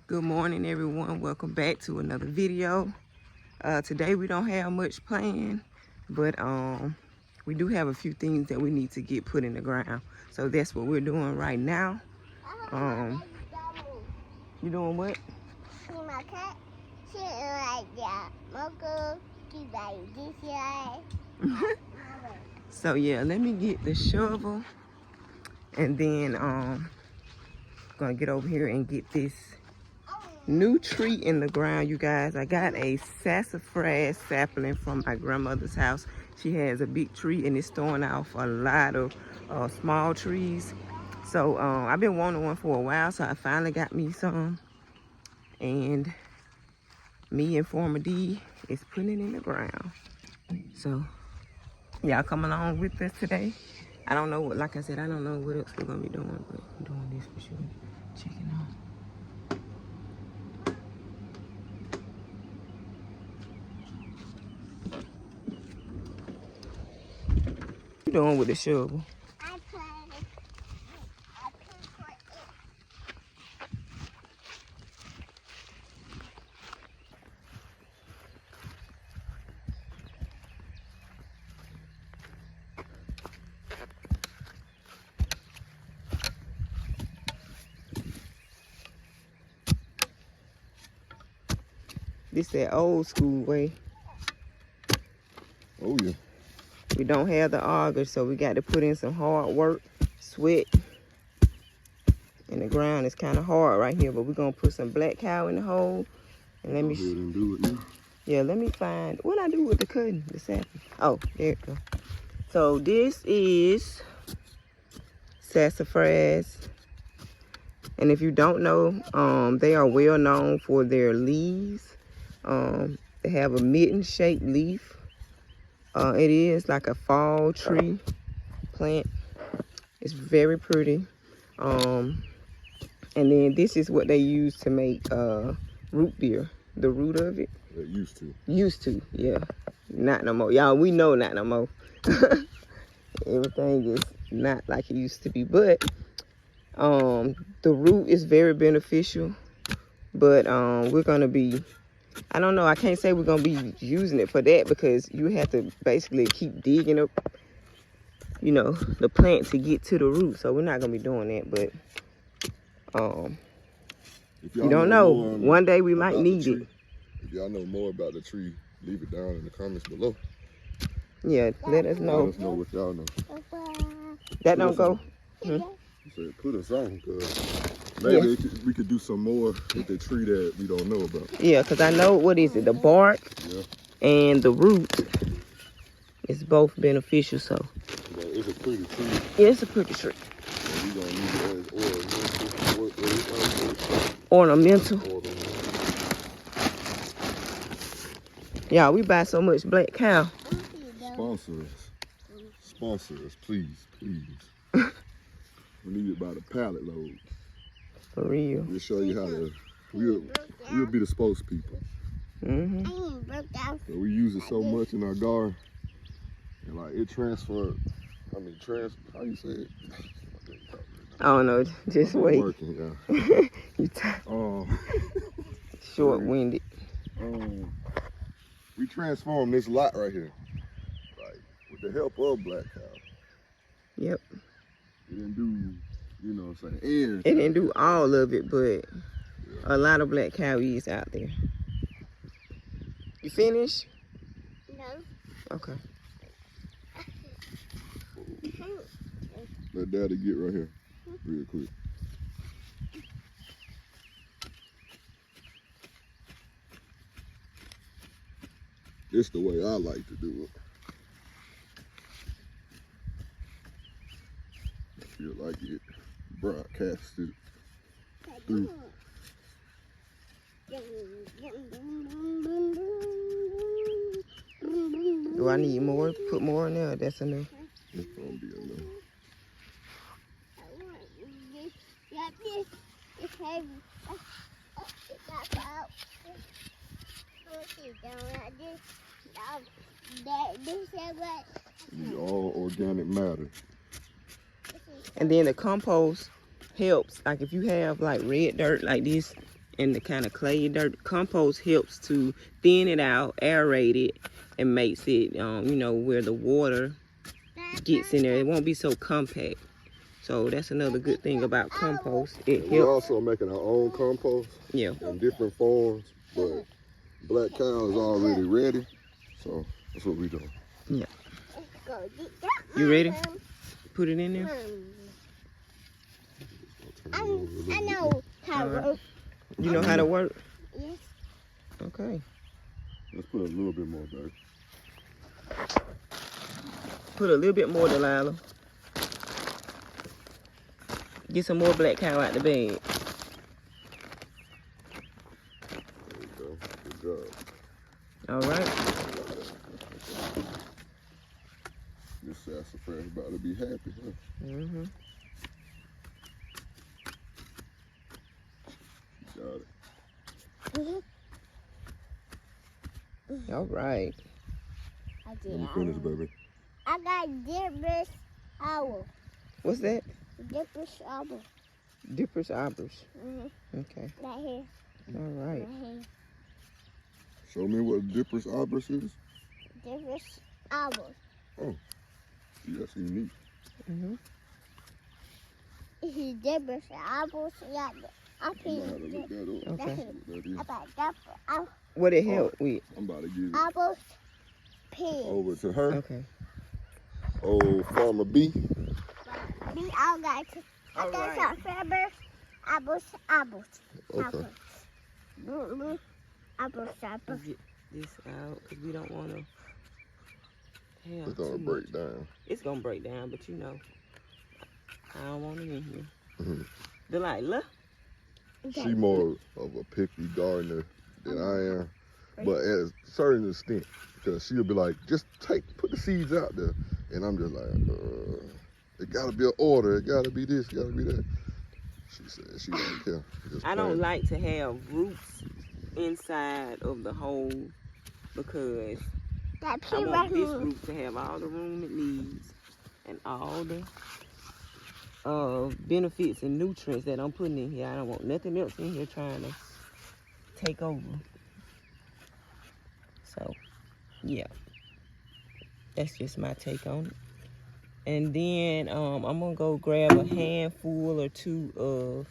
Good morning, everyone. Welcome back to another video. Today we don't have much planned, but we do have a few things that we need to get put in the ground. So that's what we're doing right now. You doing what? My cat, she like that. Mocha, she like this, So yeah, let me get the shovel, and then gonna get over here and get this new tree in the ground, you guys. I got a sassafras sapling from my grandmother's house. She has a big tree and it's throwing off a lot of small trees. So I've been wanting one for a while, so I finally got me some. And me and Former D is putting it in the ground. So y'all come along with us today. I don't know what, like I said, I don't know what else we're gonna be doing, but I'm doing this for sure. Checking out. What you doing with the shovel? I put it. This that old school way. Oh yeah. We don't have the auger, so we got to put in some hard work, sweat. And the ground is kind of hard right here, but we're gonna put some black cow in the hole. And let me, Go ahead and do it now. yeah, let me find, what I do with the cutting, the sapling? Oh, there it go. So this is sassafras. And if you don't know, they are well known for their leaves. They have a mitten-shaped leaf. It is like a fall tree plant. It's very pretty. And then this is what they use to make root beer. The root of it. They used to. Used to, yeah. Not no more. Y'all, we know not no more. Everything is not like it used to be. But the root is very beneficial. But we're gonna be, I don't know, I can't say we're gonna be using it for that, because you have to basically keep digging up, you know, the plant to get to the root. So we're not gonna be doing that, but you don't know. One day we might need it. If y'all know more about the tree, leave it down in the comments below. Yeah, let us know. Let us know what y'all know. That don't go. You said put us on, because maybe we could do some more with the tree that we don't know about. Yeah, because I know, what is it, the bark and the root is both beneficial. So yeah, it's a pretty tree. yeah, it's a pretty tree. And we're going to use it as Ornamental. Yeah, we buy so much black cow. Sponsor us, please. We need it by the pallet load. For real. We'll show you how to. We'll be the spokespeople. So we use it so much in our garden, and like it transferred. I mean, how you say it? I don't know. Just wait. Working, yeah. You short-winded. We transformed this lot right here, like with the help of black cow. Yep. It didn't do, you know what I'm saying, It didn't do all of it, but a lot of black cow is out there. You finished? No. Okay. Let Daddy get right here, real quick. It's the way I like to do it. I feel like it broadcasted through. Do I need more? Put more in there? That's enough. It's gonna be enough. It's heavy. These all organic matter. And then the compost helps. Like if you have like red dirt like this and the kind of clay dirt. Compost helps to thin it out, aerate it, and makes it, you know, where the water gets in there. It won't be so compact. So that's another good thing about compost. It We're helps. also making our own compost Yeah. in different forms, but Black Cow is already ready, so that's what we're doing. Yeah. Let's go get that. You ready? Mom. Put it in there. I know how to work. You know how to work? Yes. Okay. Let's put a little bit more, baby. Put a little bit more, Delilah. Get some more Black Cow out the bag. There you go. Good job. All right. This sassafras about to be happy, huh? Mm-hmm. Got it. All right. I Let did. me finish, baby. I got Dipper's owl. What's that? Dipper's owl. Dipper's arbors. Okay. Right here. All right. Right here. Show me what Dipper's Arbors is. Dipper's owl. See, that's unique. Mm-hmm. This is Dipper's owl. Yeah, I I'm about to look that up. Okay. What that is. about Dipper's owl. What it help with? I'm about to give it Owl's pig. over to her. Okay. Old Farmer B. We all got to. I All got right. some feathers. Apples. Okay. Apples. Apples. Get this out because we don't want to have It's gonna too break much. down. It's gonna break down, but you know, I don't want it in here. Mhm. Delilah. She more of a picky gardener than I am, but at a certain extent, because she'll be like, just put the seeds out there, and I'm just like, it gotta be an order, it gotta be this, it gotta be that. She said she don't care. Just I don't plant. like to have roots inside of the hole because That I pea right want this here. root to have all the room it needs and all the benefits and nutrients that I'm putting in here. I don't want nothing else in here trying to take over. So, yeah. That's just my take on it. And then I'm going to go grab a handful or two of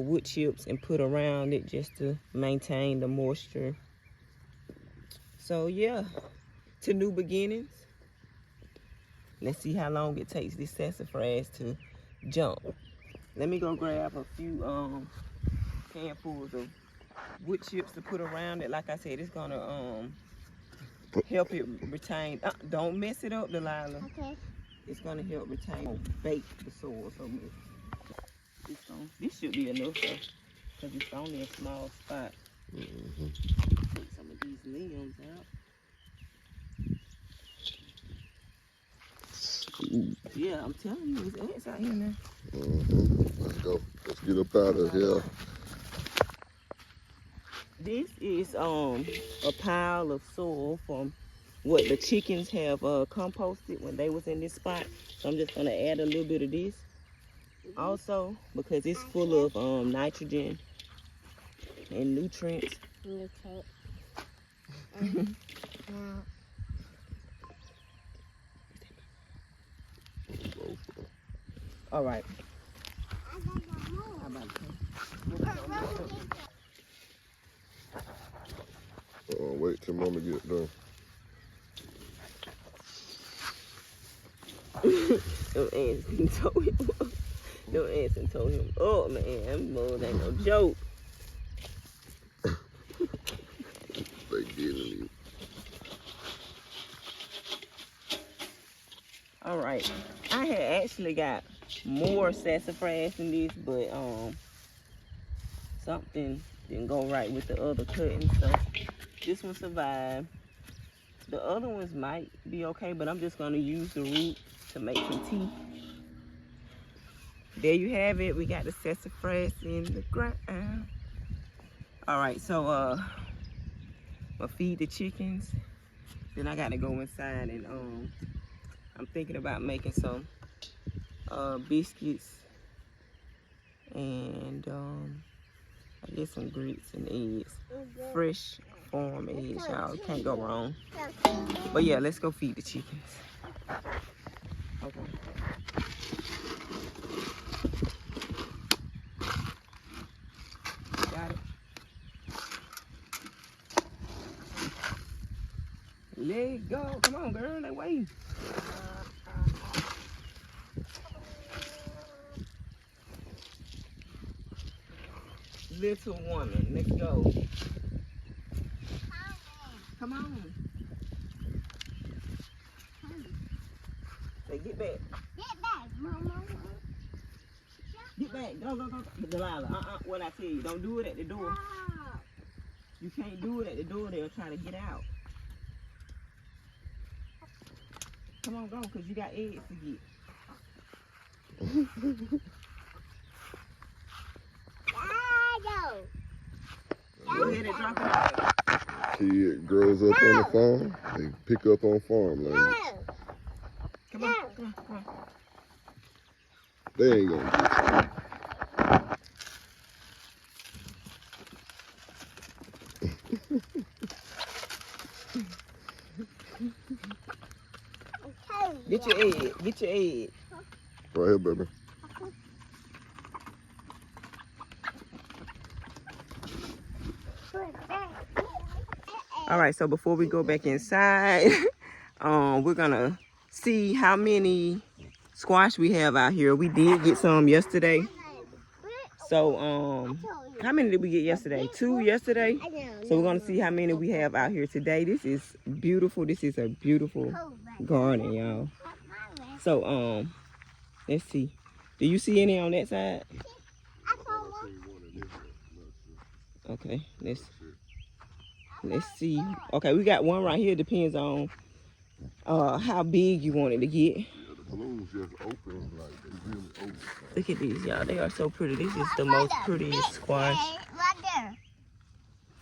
wood chips and put around it just to maintain the moisture. So, yeah. To new beginnings. Let's see how long it takes this sassafras to jump. Let me go grab a few handfuls of wood chips to put around it. Like I said, it's gonna help it retain. Don't mess it up, Delilah. Okay. It's gonna help retain, bake the soil so much. This should be enough though, because it's only a small spot. Take some of these limbs out. Yeah, I'm telling you, there's ants out here now. Let's go. Let's get up out of here. This is a pile of soil from what the chickens have composted when they was in this spot. So I'm just gonna add a little bit of this also because it's full of nitrogen and nutrients. Okay. All right. I got some more. How about Wait till Mama get done. Them ants done told him. Them ants done told him, oh man, them moles ain't no joke. They getting you. All right, I had actually got more sassafras than this, but something didn't go right with the other cutting, so this one survived. The other ones might be okay, but I'm just gonna use the root to make some tea. There you have it. We got the sassafras in the ground. All right, so I'll feed the chickens. Then I gotta go inside and I'm thinking about making some biscuits and I Get some grits and eggs. Fresh farm eggs, y'all. Can't go wrong. But yeah, let's go feed the chickens. Okay. Got it. Let's go. Come on, girl. That way. Little woman, let's go. Come on. Say, get back. Get back, Mama. Get back. Go, go, go. Delilah, what I tell you, don't do it at the door. You can't do it at the door. They'll try to get out. Come on, go, because you got eggs to get. Go ahead and drop it off. Kid grows up on the farm, they pick up on farmland. Come on, come on, come on. They ain't gonna get you. Get your egg. Get your egg. Right here, baby. All right, so before we go back inside, we're gonna see how many squash we have out here. We did get some yesterday. So, how many did we get yesterday? 2 yesterday. So we're gonna see how many we have out here today. This is beautiful. This is a beautiful garden, y'all. So, let's see. Do you see any on that side? Okay, let's see. Okay, we got one right here. Depends on how big you want it to get. Yeah, the balloons just open, like they really open. Look at these, y'all. They are so pretty. This is the most prettiest squash. Right there.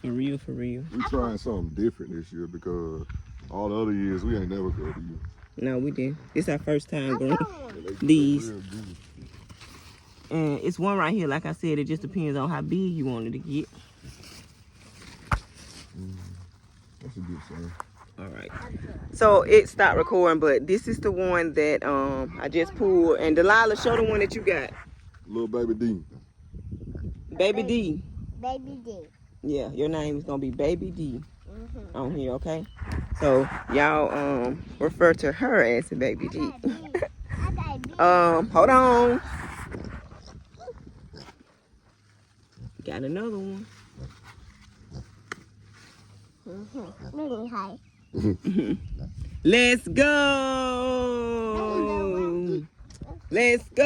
For real, for real. We trying something different this year because all the other years we ain't never go to you. No, we didn't. This our first time growing Yeah, these. real beautiful. And it's one right here. Like I said, it just depends on how big you want it to get. That's a good sign. All right. So it stopped recording, but this is the one that I just pulled. And Delilah, show the one that you got. Little baby D. Baby D. Baby D. Yeah, your name is gonna be Baby D on here, okay? So y'all refer to her as Baby D. Hold on. Got another one. Really high. Let's go. Let's go.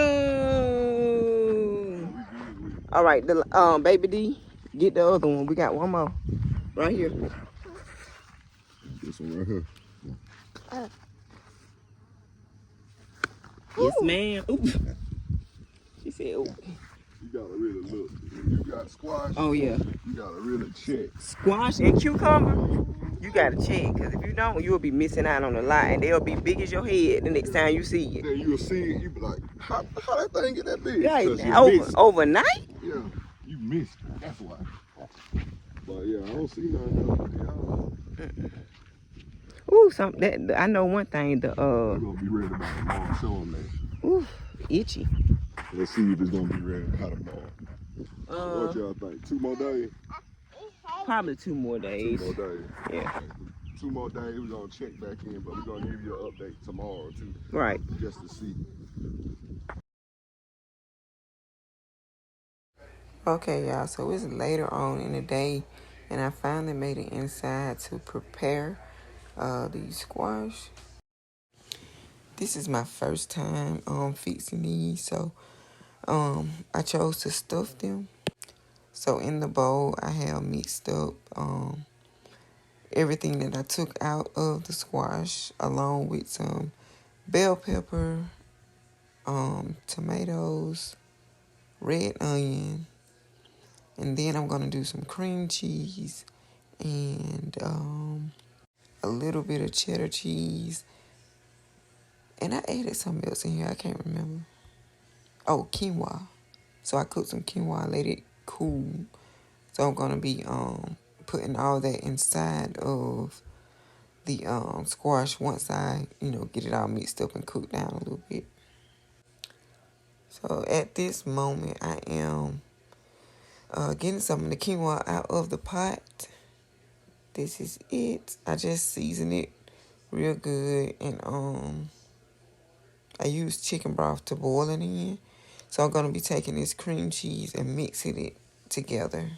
All right, the Baby D, get the other one. We got one more right here. This one right here. Yes, ma'am. Ooh. She said, ooh. You gotta really look. When you got squash, Oh, yeah. you gotta really check. Squash and cucumber, you gotta check, because if you don't, you'll be missing out on a lot, and they'll be big as your head the next time you see it. Then you'll see it, you be like, how that thing get that big? Right, 'Cause you missed it. overnight? Yeah, you missed it. That's why. But yeah, I don't see nothing else. Ooh, I know one thing, We're gonna be ready by tomorrow. Show them that. ooh, itchy. Let's see if it's gonna be ready by tomorrow. What y'all think? 2 more days? Probably 2 more 2 days. more days. Yeah. 2 more days, we're gonna check back in, but we're gonna give you an update tomorrow too. Right. Just to see. Okay, y'all, so it's later on in the day, and I finally made it inside to prepare these squash. This is my first time fixing these, so I chose to stuff them. So in the bowl, I have mixed up everything that I took out of the squash, along with some bell pepper, tomatoes, red onion, and then I'm gonna do some cream cheese and a little bit of cheddar cheese. And I added something else in here, I can't remember. Oh, quinoa. So I cooked some quinoa, let it cool. So I'm gonna be putting all that inside of the squash once I, get it all mixed up and cooked down a little bit. So at this moment, I am getting some of the quinoa out of the pot. This is it. I just season it real good, and I use chicken broth to boil it in. So I'm gonna be taking this cream cheese and mixing it together.